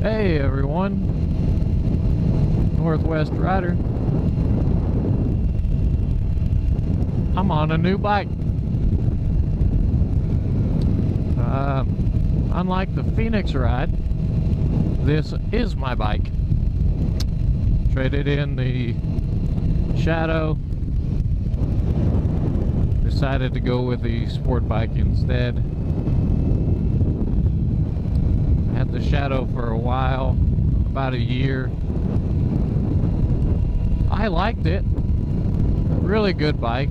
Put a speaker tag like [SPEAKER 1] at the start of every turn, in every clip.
[SPEAKER 1] Hey everyone, Northwest Rider. I'm on a new bike. Unlike the Phoenix ride, this is my bike. Traded in the Shadow. Decided to go with the sport bike instead. I had the Shadow for a while, about a year. I liked it. Really good bike.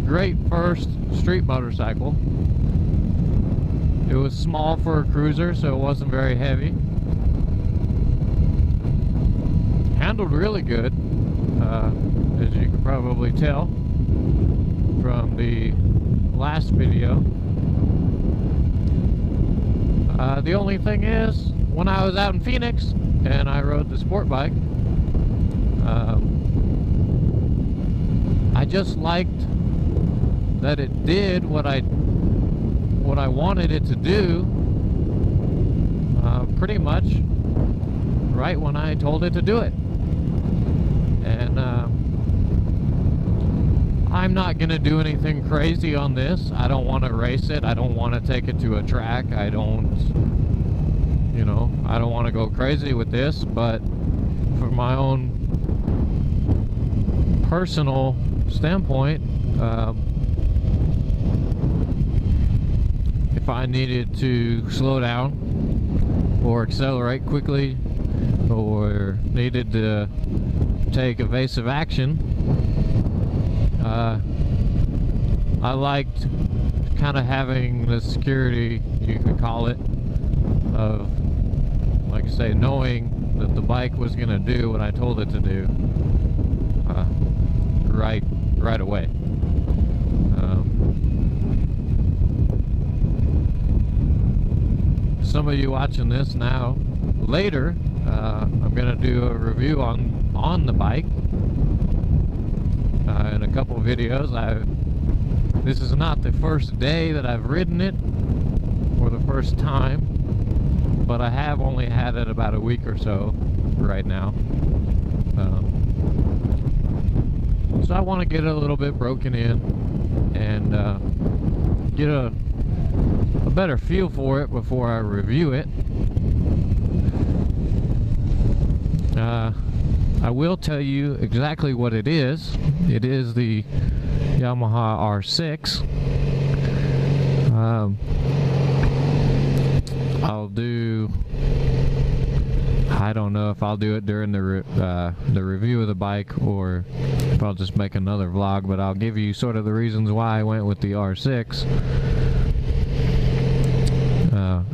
[SPEAKER 1] Great first street motorcycle. It was small for a cruiser, so it wasn't very heavy. Handled really good, as you can probably tell from the last video. The only thing is, when I was out in Phoenix and I rode the sport bike, I just liked that it did what I wanted it to do, pretty much right when I told it to do it. And I'm not gonna do anything crazy on this. I don't want to race it. I don't want to take it to a track. I don't want to go crazy with this, but for my own personal standpoint, if I needed to slow down or accelerate quickly or needed to take evasive action, I liked kind of having the security, you could call it, of, like I say, knowing that the bike was going to do what I told it to do right away. Some of you watching this now, later, I'm going to do a review on the bike in a couple videos. This is not the first day that I've ridden it, or the first time, but I have only had it about a week or so right now. So I want to get a little bit broken in and get a better feel for it before I review it. I will tell you exactly what it is. It is the Yamaha R6. I don't know if I'll do it during the review of the bike, or if I'll just make another vlog, but I'll give you sort of the reasons why I went with the R6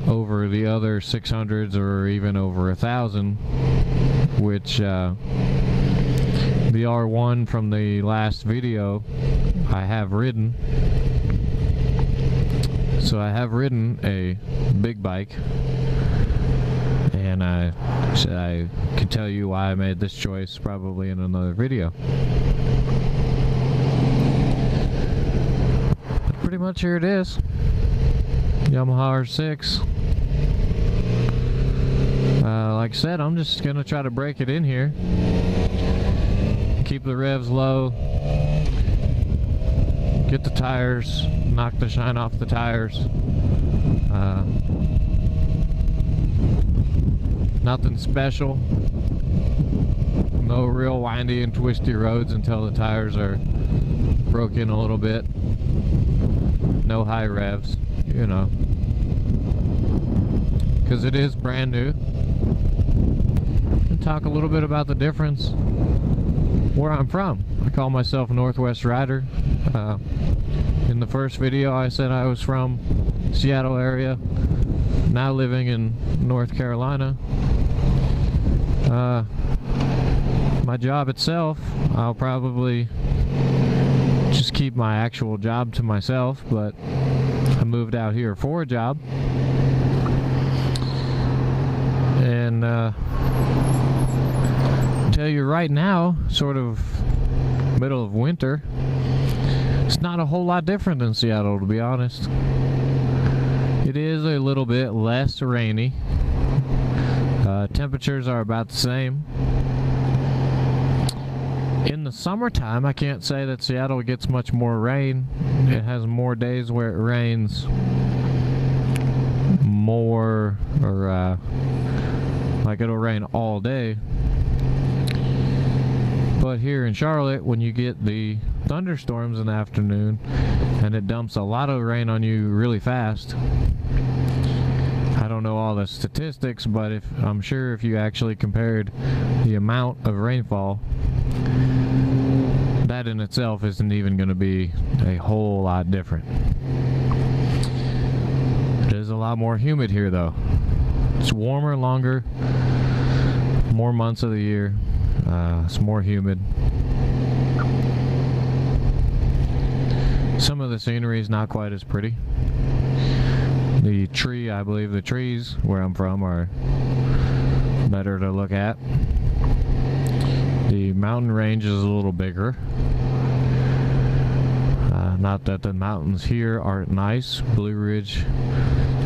[SPEAKER 1] over the other 600s, or even over 1,000, which the R1 from the last video I have ridden. So I have ridden a big bike, and I can tell you why I made this choice probably in another video. But pretty much here it is, Yamaha R6. Like I said, I'm just gonna try to break it in here, keep the revs low, get the tires, knock the shine off the tires. Nothing special. No real windy and twisty roads until the tires are broken a little bit. No high revs, you know, because it is brand new. And talk a little bit about the difference where I'm from. I call myself a Northwest Rider. In the first video I said I was from Seattle area, now living in North Carolina. My job itself, I'll probably just keep my actual job to myself, but I moved out here for a job. And tell you right now, sort of middle of winter, it's not a whole lot different than Seattle, to be honest. It is a little bit less rainy. Temperatures are about the same. In the summertime, I can't say that Seattle gets much more rain. It has more days where it rains more, or like it'll rain all day. But here in Charlotte, when you get the thunderstorms in the afternoon and it dumps a lot of rain on you really fast, I don't know all the statistics, but I'm sure if you actually compared the amount of rainfall, that in itself isn't even going to be a whole lot different. It is a lot more humid here though. It's warmer longer, more months of the year. It's more humid. Some of the scenery is not quite as pretty. I believe the trees where I'm from are better to look at. The mountain range is a little bigger. Not that the mountains here aren't nice. Blue Ridge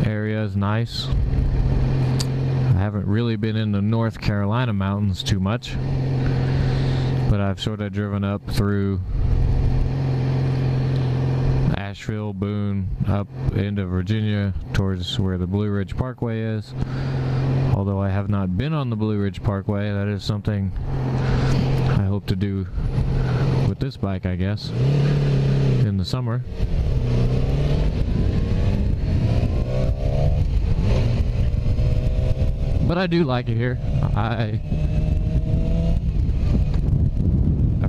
[SPEAKER 1] area is nice. I haven't really been in the North Carolina mountains too much, but I've sort of driven up through Asheville, Boone, up into Virginia towards where the Blue Ridge Parkway is. Although I have not been on the Blue Ridge Parkway, that is something I hope to do with this bike, I guess, in the summer. But I do like it here. I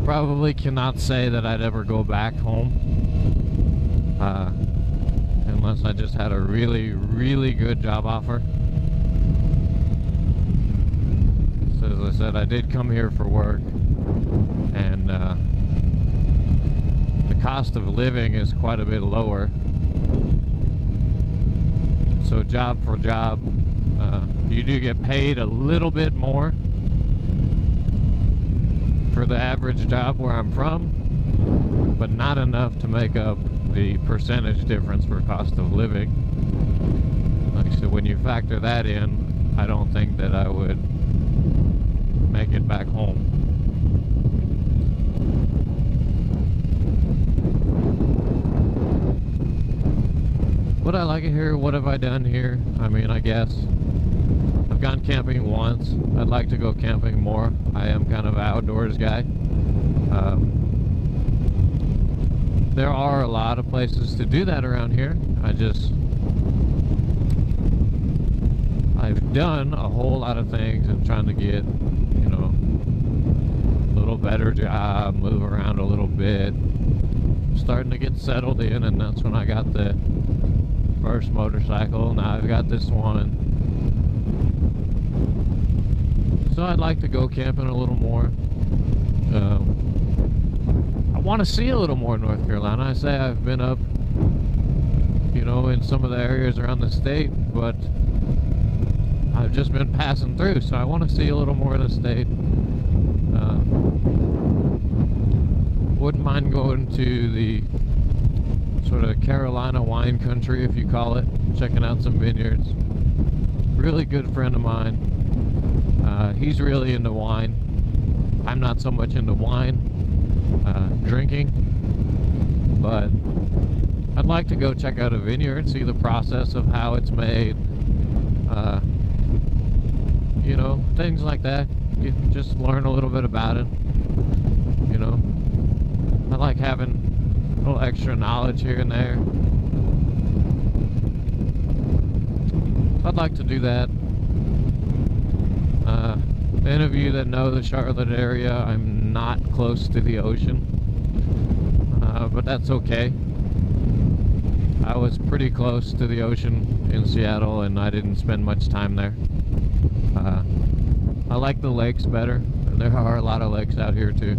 [SPEAKER 1] probably cannot say that I'd ever go back home. Unless I just had a really, really good job offer. So as I said, I did come here for work, and the cost of living is quite a bit lower. So job for job, you do get paid a little bit more for the average job where I'm from, but not enough to make up the percentage difference for cost of living. Like, so when you factor that in, I don't think that I would make it back home. Would I like it here? What have I done here? I mean, I guess I've gone camping once. I'd like to go camping more. I am kind of an outdoors guy. There are a lot of places to do that around here. I've done a whole lot of things and trying to get, you know, a little better job, move around a little bit, starting to get settled in, and that's when I got the first motorcycle. Now I've got this one. So I'd like to go camping a little more. I want to see a little more North Carolina. I say I've been up, you know, in some of the areas around the state, but I've just been passing through, so I want to see a little more of the state. Wouldn't mind going to the sort of Carolina wine country, if you call it, checking out some vineyards. Really good friend of mine. He's really into wine. I'm not so much into wine. Drinking, but I'd like to go check out a vineyard, see the process of how it's made, you know, things like that. You just learn a little bit about it, you know. I like having a little extra knowledge here and there. I'd like to do that. Any of you that know the Charlotte area, I'm not close to the ocean, but that's okay. I was pretty close to the ocean in Seattle, and I didn't spend much time there. I like the lakes better, and there are a lot of lakes out here too.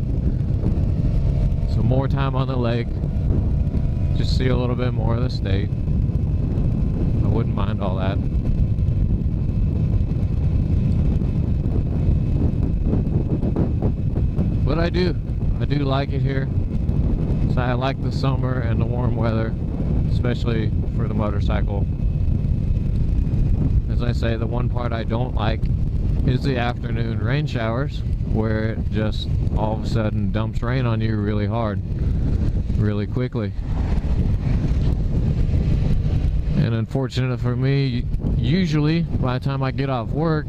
[SPEAKER 1] So more time on the lake, just see a little bit more of the state. I wouldn't mind all that. But I do like it here. So I like the summer and the warm weather, especially for the motorcycle. as I say, the one part I don't like is the afternoon rain showers, where it just all of a sudden dumps rain on you really hard, really quickly. And unfortunate for me, usually by the time I get off work,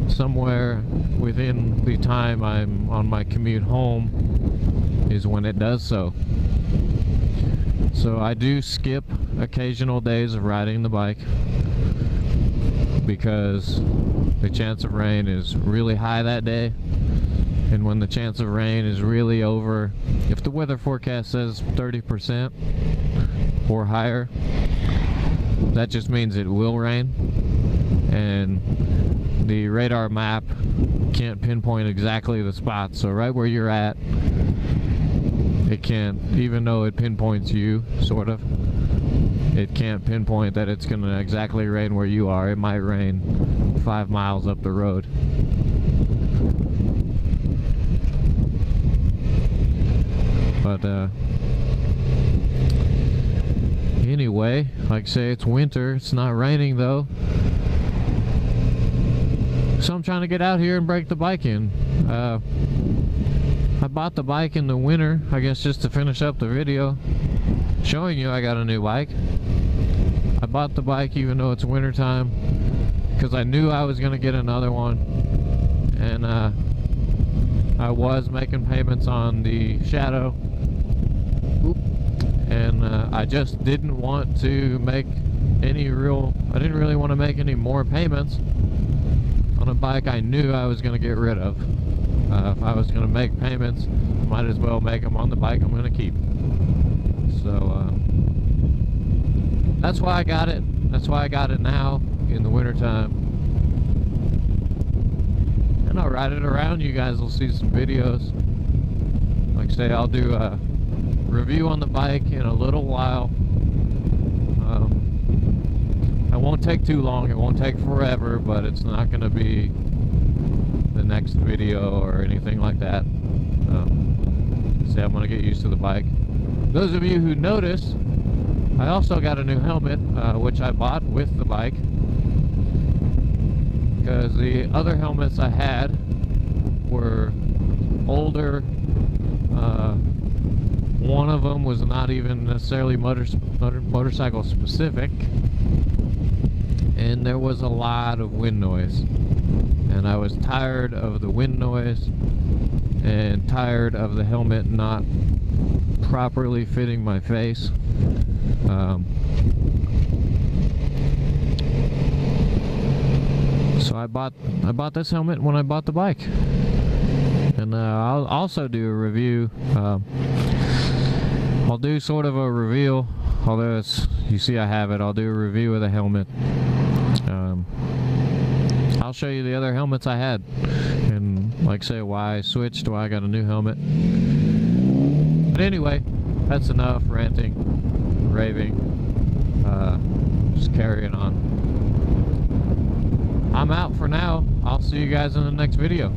[SPEAKER 1] somewhere within the time I'm on my commute home is when it does so. So I do skip occasional days of riding the bike because the chance of rain is really high that day. And when the chance of rain is really over, if the weather forecast says 30% or higher, that just means it will rain. And the radar map can't pinpoint exactly the spot, so right where you're at, it can't, even though it pinpoints you, sort of, it can't pinpoint that it's going to exactly rain where you are. It might rain 5 miles up the road. But anyway, like I say, it's winter, it's not raining though. So I'm trying to get out here and break the bike in. I bought the bike in the winter, I guess just to finish up the video showing you I got a new bike. I bought the bike even though it's winter time because I knew I was going to get another one. And I was making payments on the Shadow. And I just didn't want to make I didn't really want to make any more payments on a bike I knew I was going to get rid of. If I was going to make payments, might as well make them on the bike I'm going to keep. So that's why I got it. That's why I got it now in the winter time. And I'll ride it around. You guys will see some videos. Like I say, I'll do a review on the bike in a little while. It won't take too long. It won't take forever, but it's not going to be the next video or anything like that. See, I'm going to get used to the bike. Those of you who notice, I also got a new helmet, which I bought with the bike, because the other helmets I had were older. One of them was not even necessarily motorcycle specific, and there was a lot of wind noise, and I was tired of the wind noise and tired of the helmet not properly fitting my face. So I bought this helmet when I bought the bike, and I'll also do a review. I'll do sort of a reveal, although it's, you see I have it. I'll do a review of the helmet. I'll show you the other helmets I had, and like I say, why I switched, why I got a new helmet. But anyway, that's enough ranting, raving, just carrying on. I'm out for now. I'll see you guys in the next video.